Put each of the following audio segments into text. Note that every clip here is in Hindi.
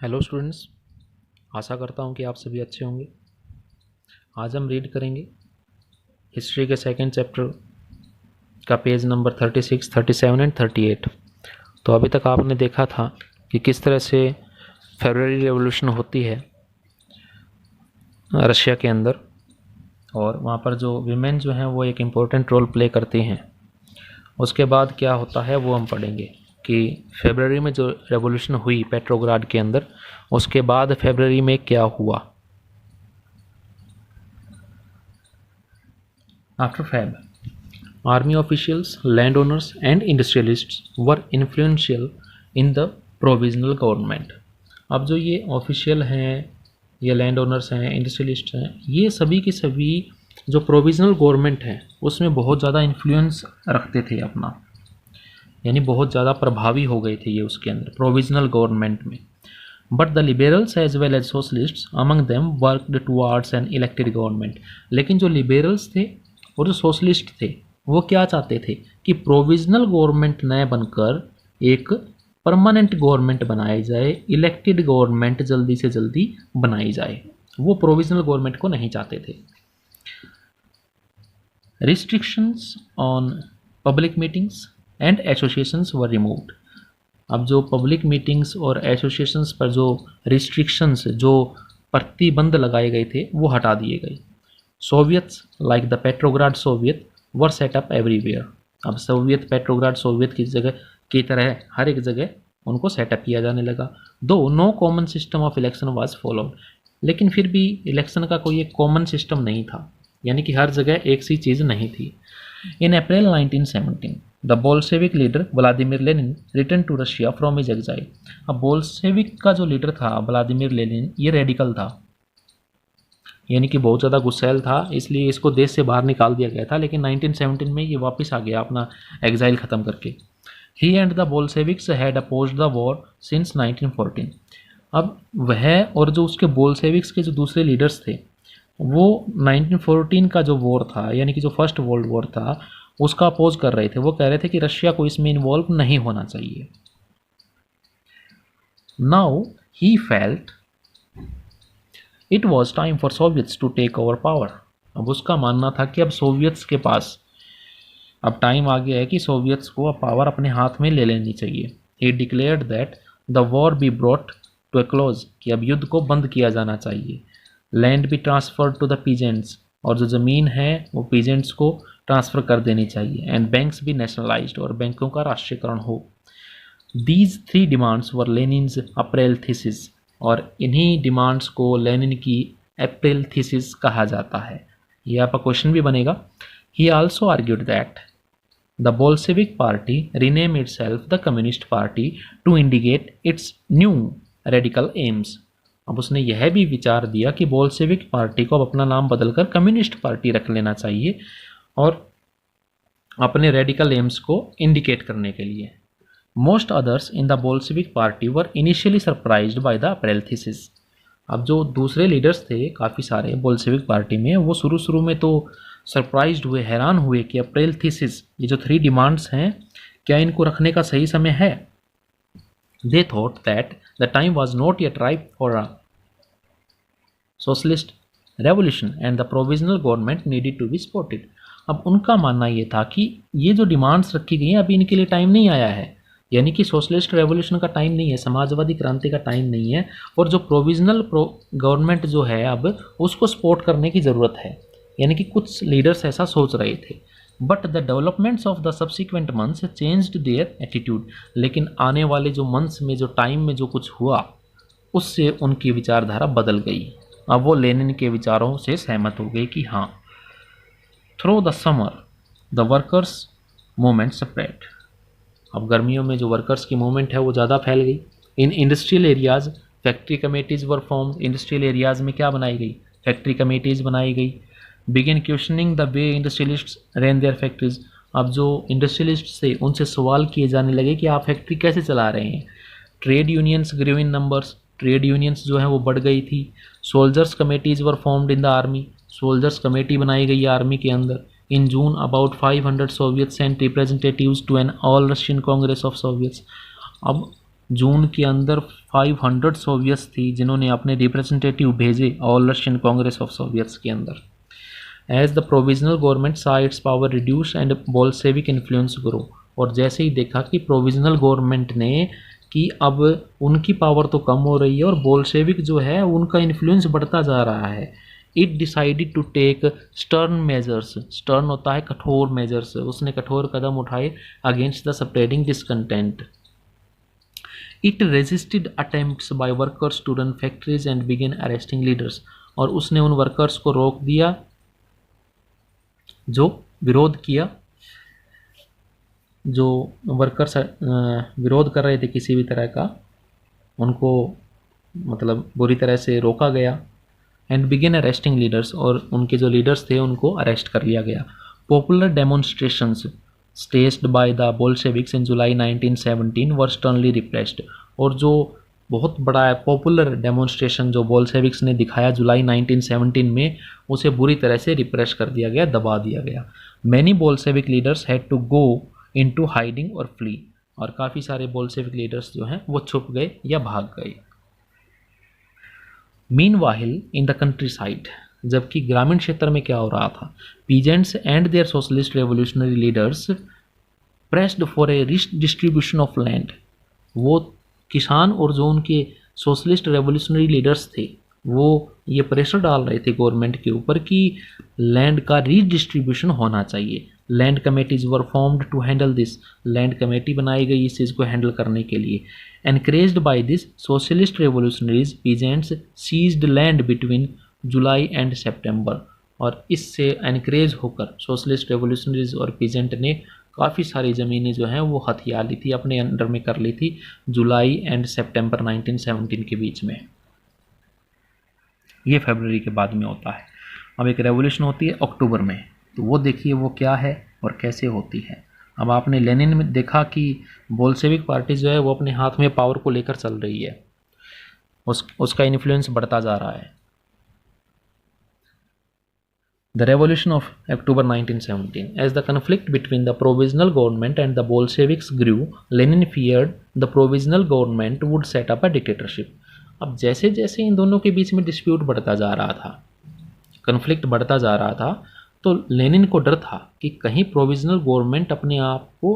हेलो स्टूडेंट्स, आशा करता हूँ कि आप सभी अच्छे होंगे। आज हम रीड करेंगे हिस्ट्री के सेकंड चैप्टर का पेज नंबर 36, 37 एंड 38। तो अभी तक आपने देखा था कि किस तरह से फेब्रुअरी रेवोल्यूशन होती है रशिया के अंदर, और वहाँ पर जो वीमेन जो हैं वो एक इम्पोर्टेंट रोल प्ले करती हैं। उसके बाद क्या होता है वो हम पढ़ेंगे कि फेब्रुअरी में जो रेवोल्यूशन हुई पेट्रोग्राड के अंदर, उसके बाद फेब्रुअरी में क्या हुआ। After Feb, army officials, landowners, and industrialists were influential in the provisional government. अब जो ये ऑफिशियल हैं, ये लैंड ओनर्स हैं, इंडस्ट्रियलिस्ट हैं, ये सभी के सभी जो प्रोविजनल गवर्नमेंट है उसमें बहुत ज़्यादा इन्फ्लुएंस रखते थे अपना, यानी बहुत ज़्यादा प्रभावी हो गए थे ये उसके अंदर प्रोविजनल गवर्नमेंट में। But the liberals as well as socialists among them worked towards an elected government. लेकिन जो लिबरल्स थे और जो सोशलिस्ट थे वो क्या चाहते थे कि प्रोविजनल गवर्नमेंट न बनकर एक परमानेंट गवर्नमेंट बनाई जाए, इलेक्टेड गवर्नमेंट जल्दी से जल्दी बनाई जाए। वो प्रोविजनल गवर्नमेंट को नहीं चाहते थे। Restrictions on public meetings and associations were removed. अब जो पब्लिक मीटिंग्स और एसोसिएशंस पर जो रिस्ट्रिक्शंस, जो प्रतिबंध लगाए गए थे वो हटा दिए गए। Soviets like the Petrograd Soviet were set up everywhere. अब सोवियत पेट्रोग्राड सोवियत की जगह की तरह हर एक जगह उनको सेटअप किया जाने लगा। Though no common system of election was followed. लेकिन फिर भी इलेक्शन का कोई एक कॉमन सिस्टम नहीं था, यानी कि हर जगह एक सी चीज़ नहीं थी। In April 1917 the Bolshevik leader Vladimir Lenin return to Russia from his exile. अब बोल्शेविक का जो लीडर था व्लादिमीर लेनिन, ये रेडिकल था, यानी कि बहुत ज़्यादा गुस्सैल था, इसलिए इसको देश से बाहर निकाल दिया गया था। लेकिन 1917 में ये वापस आ गया अपना एग्जाइल ख़त्म करके। He and the Bolsheviks had opposed the war since 1914। अब वह और जो उसके बोल्शेविक्स के जो दूसरे लीडर्स थे वो 1914 का जो वॉर था, यानी कि जो फर्स्ट वर्ल्ड वॉर था, उसका अपोज कर रहे थे। वो कह रहे थे कि रशिया को इसमें इन्वॉल्व नहीं होना चाहिए। Now he felt it was time for soviets to take over power. अब उसका मानना था कि अब सोवियट्स के पास अब टाइम आ गया है कि सोवियट्स को अब पावर अपने हाथ में ले लेनी चाहिए। He declared that the war be brought to a close, कि अब युद्ध को बंद किया जाना चाहिए। Land be transferred to the peasants, और जो ज़मीन है वो पीजेंट्स को ट्रांसफ़र कर देनी चाहिए। एंड बैंक्स बी नेशनलाइज्ड, और बैंकों का राष्ट्रीयकरण हो। These three demands were लेनिन्स April thesis, और इन्हीं डिमांड्स को लेनिन की अप्रैल थीसिस कहा जाता है। ये आपका क्वेश्चन भी बनेगा। He also argued that the Bolshevik Party rename itself the Communist Party to indicate its new radical aims. अब उसने यह भी विचार दिया कि बोल्शेविक पार्टी को अब अपना नाम बदलकर कम्युनिस्ट पार्टी रख लेना चाहिए, और अपने रेडिकल एम्स को इंडिकेट करने के लिए। Most others in the Bolshevik party were initially surprised by the April thesis. अब जो दूसरे लीडर्स थे काफ़ी सारे बोल्शेविक पार्टी में, वो शुरू में तो सरप्राइज्ड हुए, हैरान हुए कि अप्रैल थीसिस, ये जो थ्री डिमांड्स हैं, क्या इनको रखने का सही समय है। They thought that the time was not yet ripe for a socialist revolution and the provisional government needed to be supported. अब उनका मानना ये था कि ये जो डिमांड्स रखी गई हैं अभी इनके लिए टाइम नहीं आया है, यानी कि सोशलिस्ट रेवोल्यूशन का टाइम नहीं है, समाजवादी क्रांति का टाइम नहीं है, और जो प्रोविजनल गवर्नमेंट जो है अब उसको सपोर्ट करने की ज़रूरत है। यानी कि कुछ लीडर्स ऐसा सोच रहे थे। But the developments of the subsequent months changed their attitude. लेकिन आने वाले जो मंथ्स में, जो टाइम में जो कुछ हुआ, उससे उनकी विचारधारा बदल गई। अब वो लेनिन के विचारों से सहमत हो गए कि हाँ, through the summer the workers movement spread. अब गर्मियों में जो वर्कर्स की मूवमेंट है वो ज़्यादा फैल गई। In industrial areas factory committees were formed. Industrial areas में क्या बनाई गई, फैक्ट्री कमेटीज़ बनाई गई। Begin questioning the way industrialists run their factories. अब जो इंडस्ट्रियलिस्ट थे उनसे सवाल किए जाने लगे कि आप फैक्ट्री कैसे चला रहे हैं। ट्रेड यूनियंस ग्रू इन नंबर्स, ट्रेड यूनियंस जो है वो बढ़ गई थी। Soldiers committees were formed in the army, soldiers committee बनाई गई आर्मी के अंदर। In June, about 500 Soviets sent representatives to an all Russian Congress of Soviets. अब जून के अंदर 500 सोवियट्स थी जिन्होंने अपने रिप्रेजेंटेटिव भेजे all Russian Congress of Soviets के अंदर। एज द प्रोविजनल गवर्नमेंट सा it's power reduce and Bolshevik influence grow, और जैसे ही देखा कि प्रोविजनल गवर्नमेंट ने कि अब उनकी पावर तो कम हो रही है और बोल्शेविक जो है उनका इन्फ्लुएंस बढ़ता जा रहा है, it decided to take stern measures, stern होता है कठोर मेजर्स, उसने कठोर कदम उठाए against the spreading discontent. It resisted attempts by workers to run factories and begin arresting leaders, और उसने उन वर्कर्स को रोक दिया जो विरोध किया, जो वर्कर्स विरोध कर रहे थे किसी भी तरह का, उनको मतलब बुरी तरह से रोका गया। एंड बिगिन अरेस्टिंग लीडर्स, और उनके जो लीडर्स थे उनको अरेस्ट कर लिया गया। Popular demonstrations staged by the Bolsheviks in July 1917 were sternly repressed, और जो बहुत बड़ा पॉपुलर डेमोन्स्ट्रेशन जो बोल्शेविक्स ने दिखाया जुलाई 1917 में, उसे बुरी तरह से रिप्रेस कर दिया गया, दबा दिया गया। Many Bolshevik leaders had to go into hiding और फ्ली, और काफ़ी सारे बोल्शेविक लीडर्स जो हैं वो छुप गए या भाग गए। Meanwhile in the countryside, जबकि ग्रामीण क्षेत्र में क्या हो रहा था, peasants and their socialist revolutionary leaders pressed for a rich distribution of land, वो किसान और जो उनके सोशलिस्ट रेवोल्यूशनरी लीडर्स थे वो ये प्रेशर डाल रहे थे गवर्नमेंट के ऊपर कि लैंड का रीडिस्ट्रीब्यूशन होना चाहिए। Land committees were formed to handle this, land committee बनाई गई इस चीज़ को हैंडल करने के लिए। Encouraged by this socialist revolutionaries peasants seized land between July and September, और इससे एनकरेज होकर सोशलिस्ट रेवोल्यूशनरीज और पीजेंट ने काफ़ी सारी ज़मीनें जो हैं वो हथिया ली थी, अपने अंडर में कर ली थी जुलाई एंड सितंबर 1917 के बीच में। ये फरवरी के बाद में होता है। अब एक रेवोल्यूशन होती है अक्टूबर में, तो वो देखिए वो क्या है और कैसे होती है। अब आपने लेनिन में देखा कि बोल्शेविक पार्टी जो है वो अपने हाथ में पावर को लेकर चल रही है, उसका इन्फ्लुएंस बढ़ता जा रहा है। The revolution of October 1917. As the conflict between the provisional government and the Bolsheviks grew, Lenin feared the provisional government would set up a dictatorship. अब जैसे जैसे इन दोनों के बीच में डिस्प्यूट बढ़ता जा रहा था, कन्फ्लिक्ट बढ़ता जा रहा था, तो लेनिन को डर था कि कहीं प्रोविजनल गवर्नमेंट अपने आप को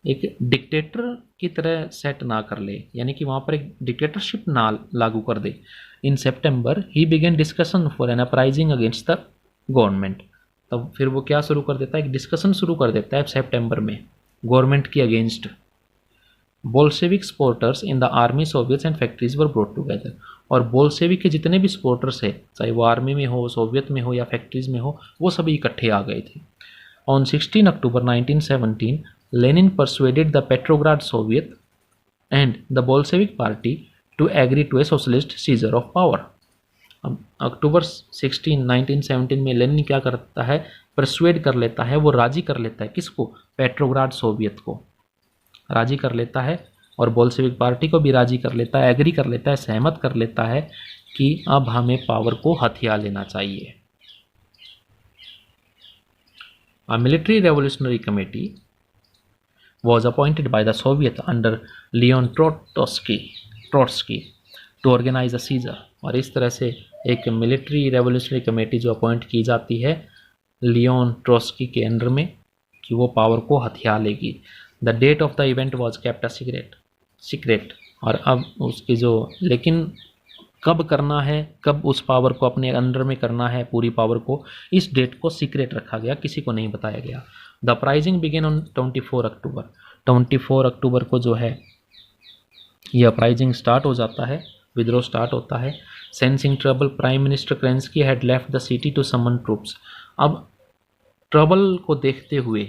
एक डिक्टेटर की तरह सेट ना कर ले, यानी कि वहाँ पर एक डिक्टेटरशिप ना लागू कर दे। In September he began discussion for an uprising against the government, तब फिर वो क्या शुरू कर देता है, एक डिस्कशन शुरू कर देता है सितंबर में गवर्नमेंट के against. Bolshevik supporters in the army, Soviets and factories were brought together, और बोल्शेविक के जितने भी सपोर्टर्स है, चाहे वो आर्मी में हो, सोवियत में हो या फैक्ट्रीज में हो, वो सभी इकट्ठे आ गए थे। On 16 October 1917 Lenin persuaded the Petrograd Soviet and the Bolshevik party to agree to a socialist seizure of power. अब अक्टूबर 16 1917 में लेनिन क्या करता है, परसुएड कर लेता है, वो राजी कर लेता है किसको, पेट्रोग्राड सोवियत को राजी कर लेता है, और बोल्शेविक पार्टी को भी राजी कर लेता है, एग्री कर लेता है, सहमत कर लेता है कि अब हमें पावर को हथिया लेना चाहिए। A military revolutionary committee was appointed by the Soviet under Leon Trotsky to organize a seizure, और इस तरह से एक मिलिट्री रेवोल्यूशनरी कमेटी जो अपॉइंट की जाती है लियोन ट्रोट्स्की के अंडर में कि वो पावर को हथिया लेगी। The date of the event was kept a secret, और अब उसकी जो, लेकिन कब करना है, कब उस पावर को अपने अंडर में करना है पूरी पावर को, इस डेट को सीक्रेट रखा गया, किसी को नहीं बताया गया। द अपराइजिंग बिगेन ऑन 24 अक्टूबर, 24 अक्टूबर को जो है ये अपराइजिंग स्टार्ट हो जाता है, विद्रोह स्टार्ट होता है। Sensing trouble, prime minister Kerensky had left the city to summon troops, अब ट्रबल को देखते हुए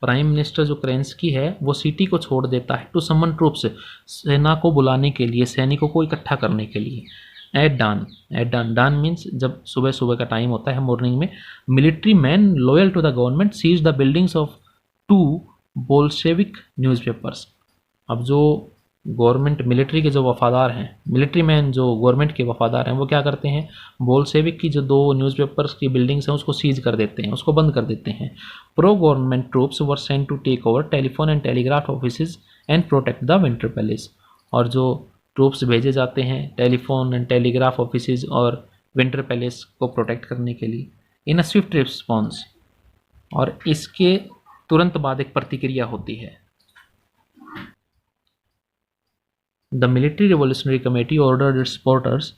प्राइम मिनिस्टर जो क्रेंस्की है वो सिटी को छोड़ देता है, टू समन ट्रूप्स, सेना को बुलाने के लिए, सैनिकों को इकट्ठा करने के लिए। एट डान मीन्स जब सुबह सुबह का टाइम होता है, मॉर्निंग में, military man loyal to the government seize the buildings of 2 Bolshevik newspapers. अब जो गवर्नमेंट मिलिट्री के जो वफादार हैं, मिलिट्री मैन जो गवर्नमेंट के वफादार हैं, वो क्या करते हैं, बोल्शेविक की जो 2 न्यूज़पेपर्स की बिल्डिंग्स हैं उसको सीज कर देते हैं, उसको बंद कर देते हैं। Pro government troops were sent to take over telephone and telegraph offices and protect the Winter Palace, और जो ट्रूप्स भेजे जाते हैं टेलीफोन एंड टेलीग्राफ ऑफिसेज और विंटर पैलेस को प्रोटेक्ट करने के लिए इन अ स्विफ्ट रिस्पॉन्स, और इसके तुरंत बाद एक प्रतिक्रिया होती है। The military revolutionary committee ordered its supporters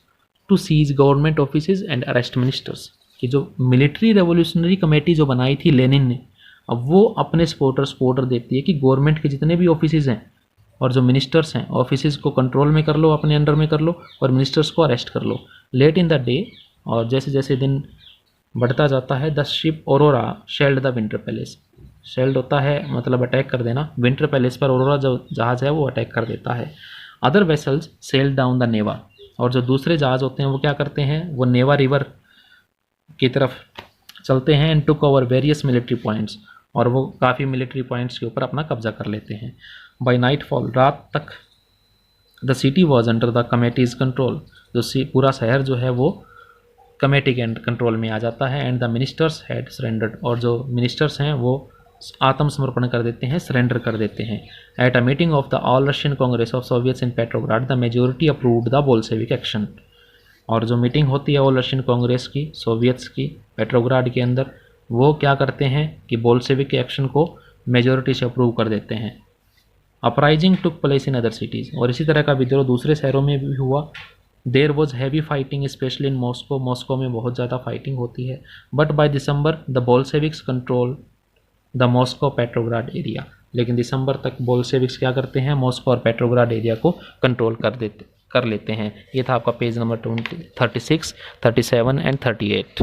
to seize government offices and arrest ministers, कि जो मिलिट्री रेवोल्यूशनरी कमेटी जो बनाई थी लेनिन ने, अब वो अपने सपोर्टर्स को ऑर्डर देती है कि गवर्नमेंट के जितने भी ऑफिसेज हैं और जो मिनिस्टर्स हैं ऑफिसेज को कंट्रोल में कर लो, अपने अंडर में कर लो, और मिनिस्टर्स को अरेस्ट कर लो। लेट इन द डे, और जैसे जैसे दिन बढ़ता जाता है, the ship aurora shelled the Winter palace, shelled होता है मतलब अटैक कर देना, विंटर पैलेस पर औरोरा जो जहाज़ है वो अटैक कर देता है। Other vessels sailed down the Neva, और जो दूसरे जहाज़ होते हैं वो क्या करते हैं, वो नेवा रिवर की तरफ चलते हैं and took over various military points, और वो काफ़ी मिलिट्री पॉइंट्स के ऊपर अपना कब्जा कर लेते हैं। बाय नाइटफॉल, रात तक, the city was under the committees control, जो पूरा शहर जो है वो कमेटी के कंट्रोल में आ जाता है। And the ministers had surrendered, और जो मिनिस्टर्स हैं वो आत्मसमर्पण कर देते हैं, सरेंडर कर देते हैं। At a meeting of the all Russian Congress of Soviets in Petrograd, the majority approved the Bolshevik action, और जो मीटिंग होती है ऑल रशियन कांग्रेस की सोवियट्स की पेट्रोग्राड के अंदर, वो क्या करते हैं कि बोल्शेविक के एक्शन को मेजोरिटी से अप्रूव कर देते हैं। Uprising took place in other cities, और इसी तरह का विद्रोह दूसरे शहरों में भी हुआ। There was heavy fighting specially in Moscow, Moscow में बहुत ज़्यादा फाइटिंग होती है। But by December the Bolsheviks control the Moscow Petrograd area, लेकिन दिसंबर तक बोल्शेविक्स क्या करते हैं, मॉस्को और पेट्रोग्राड एरिया को कंट्रोल कर लेते हैं। ये था आपका पेज नंबर 36, 37 एंड 38।